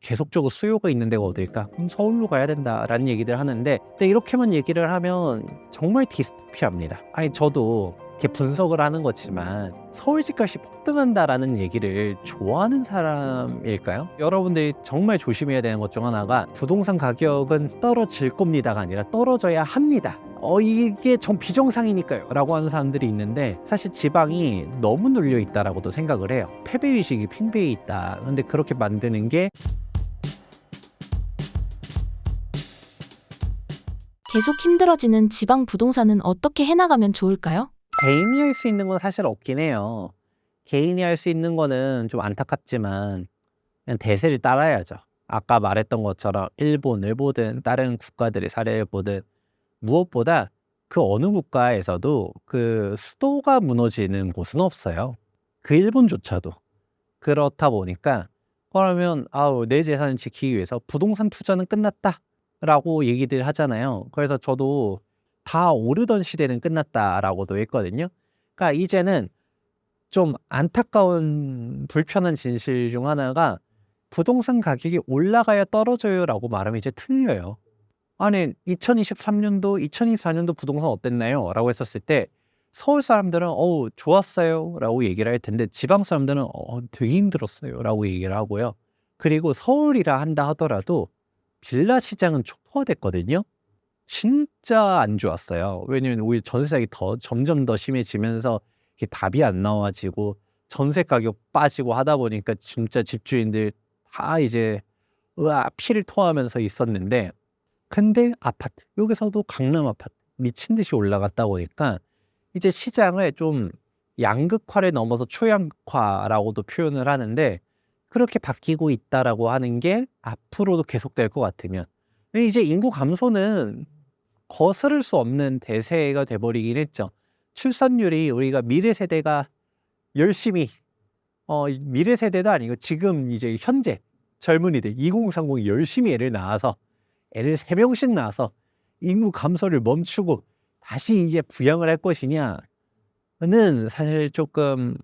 계속적으로 수요가 있는 데가 어딜까? 그럼 서울로 가야 된다라는 얘기들 하는데, 근데 이렇게만 얘기를 하면 정말 디스토피아입니다. 아니 저도 이렇게 분석을 하는 거지만 서울 집값이 폭등한다라는 얘기를 좋아하는 사람일까요? 여러분들이 정말 조심해야 되는 것 중 하나가 부동산 가격은 떨어질 겁니다가 아니라 떨어져야 합니다. 이게 전 비정상이니까요 라고 하는 사람들이 있는데, 사실 지방이 너무 눌려 있다라고도 생각을 해요. 패배의식이 팽배해 있다. 근데 그렇게 만드는 게 계속 힘들어지는 지방 부동산은 어떻게 해나가면 좋을까요? 개인이 할 수 있는 건 사실 없긴 해요. 개인이 할 수 있는 거는 좀 안타깝지만 그냥 대세를 따라야죠. 아까 말했던 것처럼 일본을 보든 다른 국가들의 사례를 보든, 무엇보다 그 어느 국가에서도 그 수도가 무너지는 곳은 없어요. 그 일본조차도. 그렇다 보니까, 그러면 내 재산을 지키기 위해서 부동산 투자는 끝났다라고 얘기들 하잖아요. 그래서 저도 다 오르던 시대는 끝났다라고도 했거든요. 그러니까 이제는 좀 안타까운 불편한 진실 중 하나가, 부동산 가격이 올라가야 떨어져요라고 말하면 이제 틀려요. 아니 2023년도 2024년도 부동산 어땠나요? 라고 했었을 때 서울 사람들은 좋았어요 라고 얘기를 할 텐데, 지방 사람들은 되게 힘들었어요 라고 얘기를 하고요. 그리고 서울이라 한다 하더라도 빌라 시장은 초토화됐거든요. 진짜 안 좋았어요. 왜냐면 오히려 전세 사기 점점 더 심해지면서 이게 답이 안 나와지고 전세 가격 빠지고 하다 보니까 진짜 집주인들 다 이제 피를 토하면서 있었는데, 근데 아파트, 여기서도 강남 아파트 미친 듯이 올라갔다 보니까 이제 시장을 좀 양극화를 넘어서 초양극화라고도 표현을 하는데, 그렇게 바뀌고 있다라고 하는 게 앞으로도 계속될 것 같으면, 이제 인구 감소는 거스를 수 없는 대세가 돼버리긴 했죠. 출산율이 우리가 미래 세대가 열심히 미래 세대도 아니고 지금 이제 현재 젊은이들 2030이 열심히 애를 낳아서, 애를 3명씩 낳아서 인구 감소를 멈추고 다시 이제 부양을 할 것이냐는 사실 조금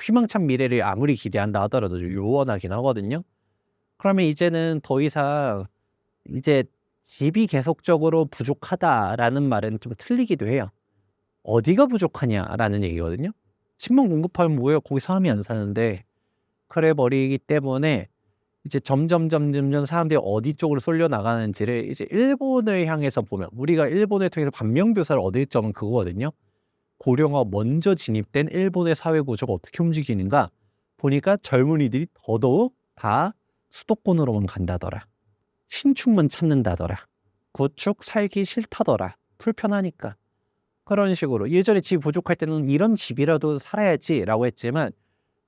희망찬 미래를 아무리 기대한다 하더라도 좀 요원하긴 하거든요. 그러면 이제는 더 이상 이제 집이 계속적으로 부족하다라는 말은 좀 틀리기도 해요. 어디가 부족하냐라는 얘기거든요. 집만 공급하면 뭐예요? 거기 사람이 안 사는데. 그래 버리기 때문에 이제 점점 사람들이 어디 쪽으로 쏠려 나가는지를 이제 일본을 향해서 보면, 우리가 일본을 통해서 반면교사를 얻을 점은 그거거든요. 고령화 먼저 진입된 일본의 사회 구조가 어떻게 움직이는가 보니까 젊은이들이 더더욱 다 수도권으로만 간다더라. 신축만 찾는다더라. 구축 살기 싫다더라. 불편하니까. 그런 식으로 예전에 집 부족할 때는 이런 집이라도 살아야지라고 했지만,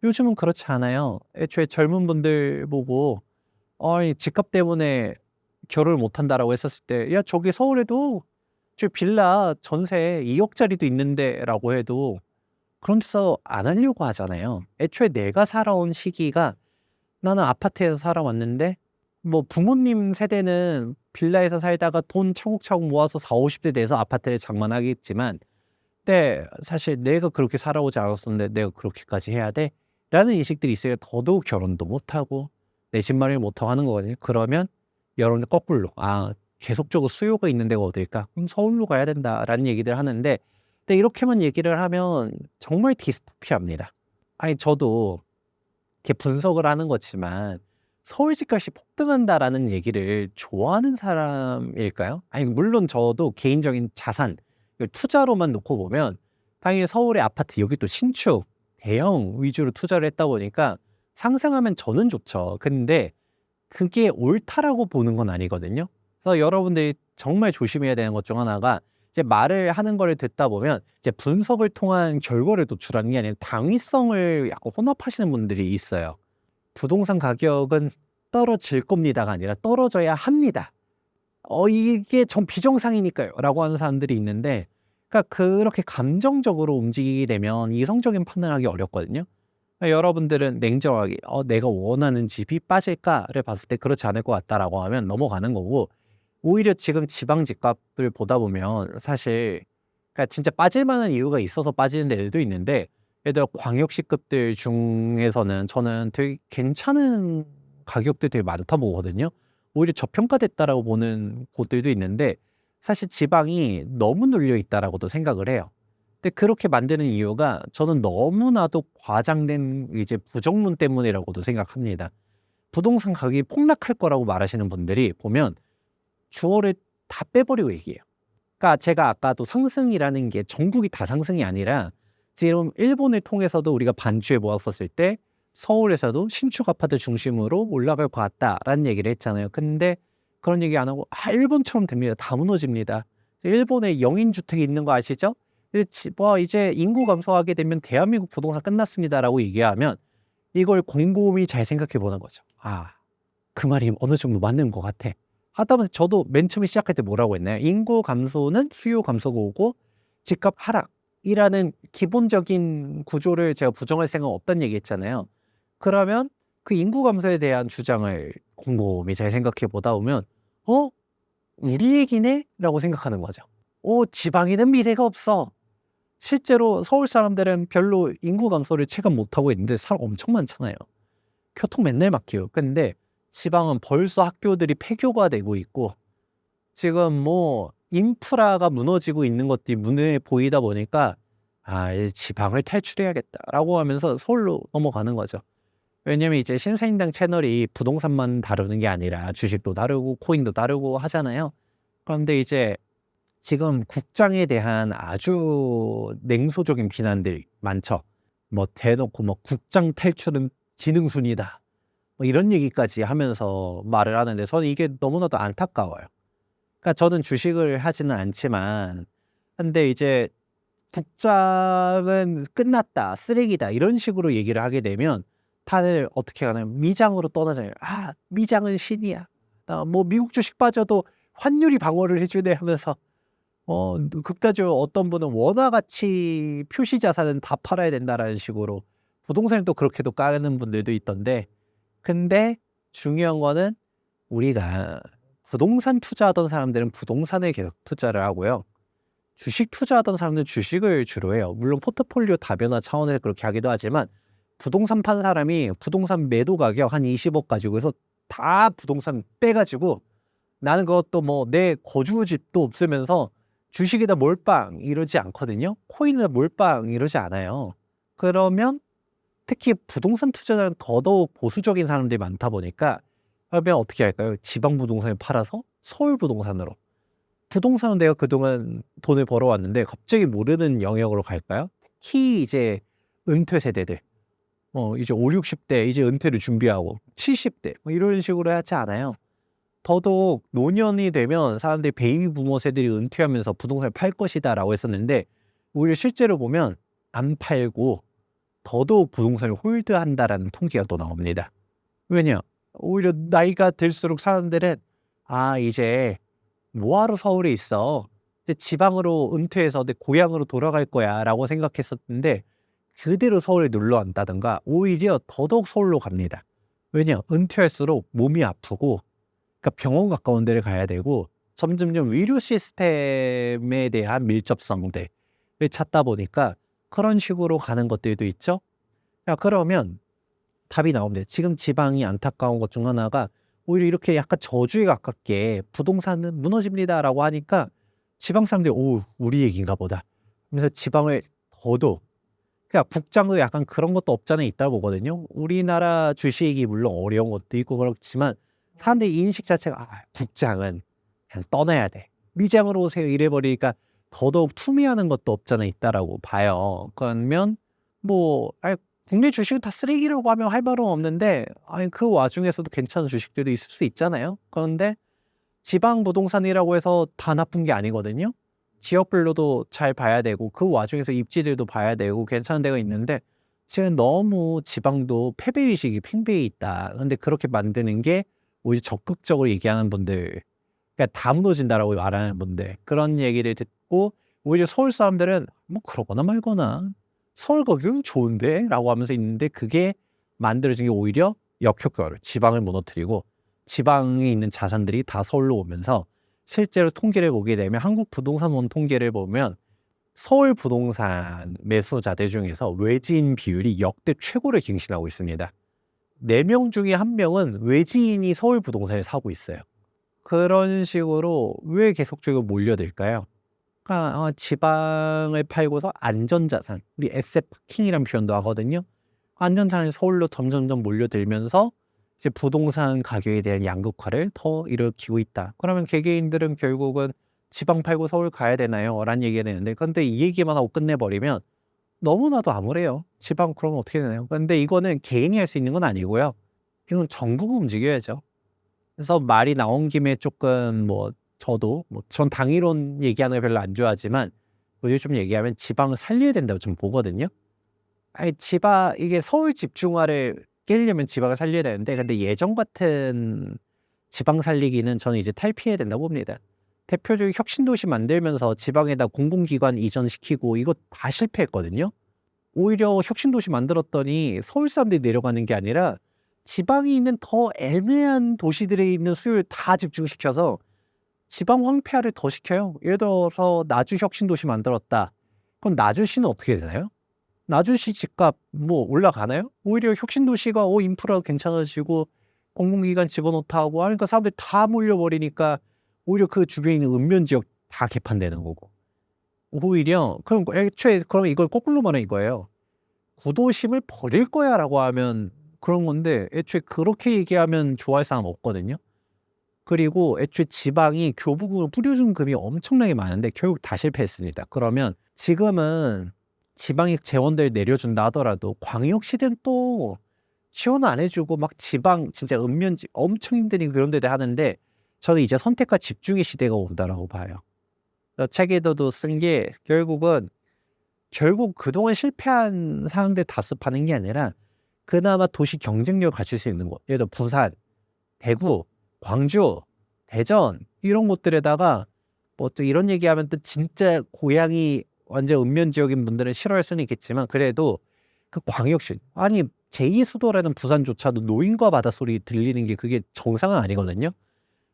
요즘은 그렇지 않아요. 애초에 젊은 분들 보고 집값 때문에 결혼을 못 한다라고 했었을 때, 야 저기 서울에도 저 빌라 전세 2억짜리도 있는데라고 해도 그런 데서 안 하려고 하잖아요. 애초에 내가 살아온 시기가, 나는 아파트에서 살아왔는데 뭐 부모님 세대는 빌라에서 살다가 돈 차곡차곡 모아서 40-50대 돼서 아파트를 장만하겠지만, 근데 사실 내가 그렇게 살아오지 않았었는데 내가 그렇게까지 해야 돼? 라는 인식들이 있어요. 더더욱 결혼도 못하고 내 집 마련을 못하고 하는 거거든요. 그러면 여러분들 거꾸로 계속적으로 수요가 있는 데가 어딜까? 그럼 서울로 가야 된다라는 얘기들 하는데, 근데 이렇게만 얘기를 하면 정말 디스토피아입니다. 아니 저도 이렇게 분석을 하는 거지만 서울 집값이 폭등한다라는 얘기를 좋아하는 사람일까요? 아니 물론 저도 개인적인 자산, 이걸 투자로만 놓고 보면 당연히 서울의 아파트, 여기 또 신축 대형 위주로 투자를 했다 보니까 상승하면 저는 좋죠. 근데 그게 옳다라고 보는 건 아니거든요. 그래서 여러분들이 정말 조심해야 되는 것 중 하나가, 이제 말을 하는 거를 듣다 보면 이제 분석을 통한 결과를 도출하는 게 아니라 당위성을 약간 혼합하시는 분들이 있어요. 부동산 가격은 떨어질 겁니다가 아니라 떨어져야 합니다. 이게 전 비정상이니까요 라고 하는 사람들이 있는데, 그러니까 그렇게 감정적으로 움직이게 되면 이성적인 판단하기 어렵거든요. 그러니까 여러분들은 냉정하게 내가 원하는 집이 빠질까를 봤을 때 그렇지 않을 것 같다라고 하면 넘어가는 거고, 오히려 지금 지방 집값을 보다 보면 사실 그러니까 진짜 빠질 만한 이유가 있어서 빠지는 데들도 있는데, 예를 들어 광역시급들 중에서는 저는 되게 괜찮은 가격도 되게 많다 보거든요. 오히려 저평가됐다라고 보는 곳들도 있는데 사실 지방이 너무 눌려 있다라고도 생각을 해요. 근데 그렇게 만드는 이유가 저는 너무나도 과장된 이제 부정론 때문이라고도 생각합니다. 부동산 가격이 폭락할 거라고 말하시는 분들이 보면 주어를 다 빼버리고 얘기해요. 그러니까 제가 아까도 상승이라는 게 전국이 다 상승이 아니라 지금 일본을 통해서도 우리가 반주해 보았었을 때 서울에서도 신축 아파트 중심으로 올라갈 것 같다라는 얘기를 했잖아요. 근데 그런 얘기 안 하고 일본처럼 됩니다. 다 무너집니다. 일본에 영인 주택이 있는 거 아시죠? 이제 인구 감소하게 되면 대한민국 부동산 끝났습니다라고 얘기하면 이걸 곰곰이 잘 생각해 보는 거죠. 그 말이 어느 정도 맞는 것 같아. 하다 보면 저도 맨 처음에 시작할 때 뭐라고 했나요? 인구 감소는 수요 감소가 오고 집값 하락이라는 기본적인 구조를 제가 부정할 생각은 없다는 얘기 했잖아요. 그러면 그 인구 감소에 대한 주장을 곰곰이 잘 생각해 보다 보면 우리 얘기네? 라고 생각하는 거죠. 지방에는 미래가 없어. 실제로 서울 사람들은 별로 인구 감소를 체감 못하고 있는데 사람 엄청 많잖아요. 교통 맨날 막혀요. 근데 지방은 벌써 학교들이 폐교가 되고 있고 지금 뭐 인프라가 무너지고 있는 것들이 눈에 보이다 보니까 이 지방을 탈출해야겠다라고 하면서 서울로 넘어가는 거죠. 왜냐면 이제 신사임당 채널이 부동산만 다루는 게 아니라 주식도 다루고 코인도 다루고 하잖아요. 그런데 이제 지금 국장에 대한 아주 냉소적인 비난들이 많죠. 뭐 대놓고 뭐 국장 탈출은 지능순이다. 뭐 이런 얘기까지 하면서 말을 하는데 저는 이게 너무나도 안타까워요. 그러니까 저는 주식을 하지는 않지만 근데 이제 국장은 끝났다, 쓰레기다 이런 식으로 얘기를 하게 되면 다들 어떻게 하나요? 미장으로 떠나잖아요. 미장은 신이야. 뭐 미국 주식 빠져도 환율이 방어를 해주네 하면서 극단적으로 어떤 분은 원화 가치 표시 자산은 다 팔아야 된다라는 식으로 부동산을 또 그렇게도 까는 분들도 있던데 근데 중요한 거는 우리가 부동산 투자하던 사람들은 부동산에 계속 투자를 하고요. 주식 투자하던 사람들은 주식을 주로 해요. 물론 포트폴리오 다변화 차원에서 그렇게 하기도 하지만 부동산 판 사람이 부동산 매도 가격 한 20억 가지고 해서 다 부동산 빼가지고 나는 그것도 뭐 내 거주집도 없으면서 주식에다 몰빵 이러지 않거든요. 코인에다 몰빵 이러지 않아요. 그러면 특히 부동산 투자자는 더더욱 보수적인 사람들이 많다 보니까 그러면 어떻게 할까요? 지방 부동산을 팔아서 서울 부동산으로. 부동산은 내가 그동안 돈을 벌어왔는데 갑자기 모르는 영역으로 갈까요? 특히 이제 은퇴 세대들. 이제 5, 60대 이제 은퇴를 준비하고 70대 뭐 이런 식으로 하지 않아요. 더더욱 노년이 되면 사람들이 베이비 부모 세들이 은퇴하면서 부동산을 팔 것이다라고 했었는데 오히려 실제로 보면 안 팔고 더더욱 부동산을 홀드한다라는 통계가 또 나옵니다. 왜냐? 오히려 나이가 들수록 사람들은 이제 뭐하러 서울에 있어? 이제 지방으로 은퇴해서 내 고향으로 돌아갈 거야 라고 생각했었는데 그대로 서울에 놀러 간다든가 오히려 더더욱 서울로 갑니다. 왜냐? 은퇴할수록 몸이 아프고 그러니까 병원 가까운 데를 가야 되고 점점점 의료 시스템에 대한 밀접성들을 찾다 보니까 그런 식으로 가는 것들도 있죠. 그러면 답이 나옵니다. 지금 지방이 안타까운 것 중 하나가 오히려 이렇게 약간 저주에 가깝게 부동산은 무너집니다라고 하니까 지방 사람들이 우리 얘기인가 보다. 그래서 지방을 더더욱 그러니까 국장도 약간 그런 것도 없잖아 있다 보거든요. 우리나라 주식이 물론 어려운 것도 있고 그렇지만 사람들의 인식 자체가 국장은 그냥 떠나야 돼. 미장으로 오세요 이래버리니까 더더욱 투미하는 것도 없잖아 있다라고 봐요. 그러면 국내 주식은 다 쓰레기라고 하면 할 말은 없는데 그 와중에서도 괜찮은 주식들도 있을 수 있잖아요. 그런데 지방 부동산이라고 해서 다 나쁜 게 아니거든요. 지역별로도 잘 봐야 되고 그 와중에서 입지들도 봐야 되고 괜찮은 데가 있는데 지금 너무 지방도 패배의식이 팽배해 있다. 근데 그렇게 만드는 게 오히려 적극적으로 얘기하는 분들 그러니까 다 무너진다라고 말하는 분들 그런 얘기를 듣고 오히려 서울 사람들은 뭐 그러거나 말거나 서울 가격은 좋은데? 라고 하면서 있는데 그게 만들어진 게 오히려 역효과를 지방을 무너뜨리고 지방에 있는 자산들이 다 서울로 오면서 실제로 통계를 보게 되면 한국 부동산원 통계를 보면 서울 부동산 매수자들 중에서 외지인 비율이 역대 최고를 갱신하고 있습니다. 4명 중에 1명은 외지인이 서울 부동산을 사고 있어요. 그런 식으로 왜 계속적으로 몰려들까요? 그러니까 지방을 팔고서 안전자산, 우리 에셋 파킹이라는 표현도 하거든요. 안전자산이 서울로 점점점 몰려들면서 이제 부동산 가격에 대한 양극화를 더 일으키고 있다. 그러면 개개인들은 결국은 지방 팔고 서울 가야 되나요? 라는 얘기가 되는데, 근데 이 얘기만 하고 끝내버리면 너무나도 암울해요. 지방 그러면 어떻게 되나요? 근데 이거는 개인이 할 수 있는 건 아니고요. 이건 정부가 움직여야죠. 그래서 말이 나온 김에 조금 저도 전 당이론 얘기하는 거 별로 안 좋아하지만 굳이 좀 얘기하면 지방을 살려야 된다고 좀 보거든요. 아니 이게 서울 집중화를 깨려면 지방을 살려야 되는데, 근데 예전 같은 지방 살리기는 저는 이제 탈피해야 된다고 봅니다. 대표적인 혁신도시 만들면서 지방에다 공공기관 이전시키고 이거 다 실패했거든요. 오히려 혁신도시 만들었더니 서울 사람들이 내려가는 게 아니라 지방에 있는 더 애매한 도시들에 있는 수요를 다 집중시켜서 지방 황폐화를 더 시켜요. 예를 들어서 나주 혁신도시 만들었다. 그럼 나주시는 어떻게 되나요? 나주시 집값 올라가나요? 오히려 혁신도시가 인프라가 괜찮아지고 공공기관 집어넣다 하고 하니까 사람들이 다 몰려버리니까 오히려 그 주변에 있는 읍면지역 다 개판되는 거고. 오히려 그럼 애초에 그럼 이걸 거꾸로 말하면 이거예요. 구도심을 버릴 거야라고 하면 그런 건데, 애초에 그렇게 얘기하면 좋아할 사람 없거든요. 그리고 애초에 지방이 교부금을 뿌려준 금이 엄청나게 많은데 결국 다 실패했습니다. 그러면 지금은 지방이 재원들 내려준다 하더라도 광역시대는 또 지원 안 해주고 막 지방 진짜 읍면지 엄청 힘든 그런 데들 하는데, 저는 이제 선택과 집중의 시대가 온다라고 봐요. 책에도 쓴 게 결국 그동안 실패한 상황들 답습하는 게 아니라 그나마 도시 경쟁력을 갖출 수 있는 곳, 예를 들어 부산, 대구, 광주, 대전 이런 곳들에다가 또 이런 얘기하면 또 진짜 고향이 완전 읍면 지역인 분들은 싫어할 수는 있겠지만, 그래도 그 광역시 아니 제2 수도라는 부산조차도 노인과 바다 소리 들리는 게 그게 정상은 아니거든요.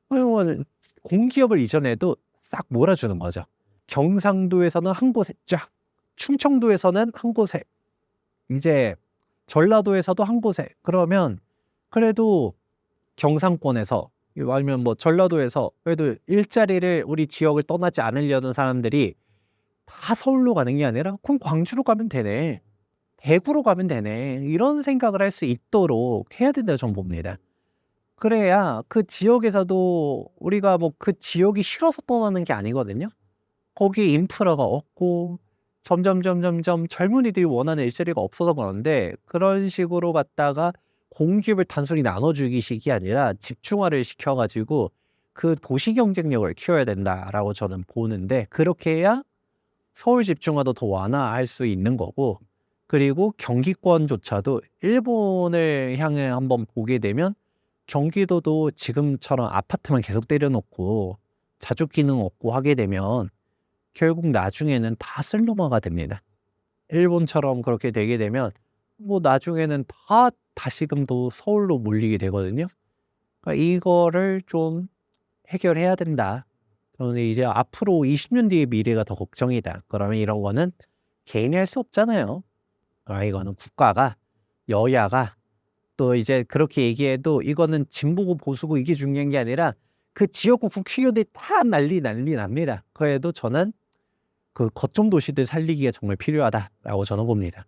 그러면 공기업을 이전해도 싹 몰아주는 거죠. 경상도에서는 한 곳에 쫙, 충청도에서는 한 곳에, 이제 전라도에서도 한 곳에. 그러면 그래도 경상권에서 아니면 전라도에서 그래도 일자리를 우리 지역을 떠나지 않으려는 사람들이 다 서울로 가는 게 아니라 그럼 광주로 가면 되네, 대구로 가면 되네, 이런 생각을 할 수 있도록 해야 된다고 저는 봅니다. 그래야 그 지역에서도 우리가 그 지역이 싫어서 떠나는 게 아니거든요. 거기에 인프라가 없고 점점 젊은이들이 원하는 일자리가 없어서 그러는데, 그런 식으로 갖다가 공기업을 단순히 나눠주기식이 아니라 집중화를 시켜가지고 그 도시 경쟁력을 키워야 된다라고 저는 보는데, 그렇게 해야 서울 집중화도 더 완화할 수 있는 거고, 그리고 경기권조차도 일본을 향해 한번 보게 되면 경기도도 지금처럼 아파트만 계속 때려놓고 자족 기능 없고 하게 되면 결국 나중에는 다 슬럼화가 됩니다. 일본처럼 그렇게 되게 되면 나중에는 다 다시금도 서울로 몰리게 되거든요. 그러니까 이거를 좀 해결해야 된다. 저는 이제 앞으로 20년 뒤의 미래가 더 걱정이다. 그러면 이런 거는 개인이 할 수 없잖아요. 이거는 국가가, 여야가 또 이제 그렇게 얘기해도 이거는 진보고 보수고 이게 중요한 게 아니라 그 지역구 국회의원들이 다 난리 납니다. 그래도 저는 그 거점 도시들 살리기가 정말 필요하다라고 저는 봅니다.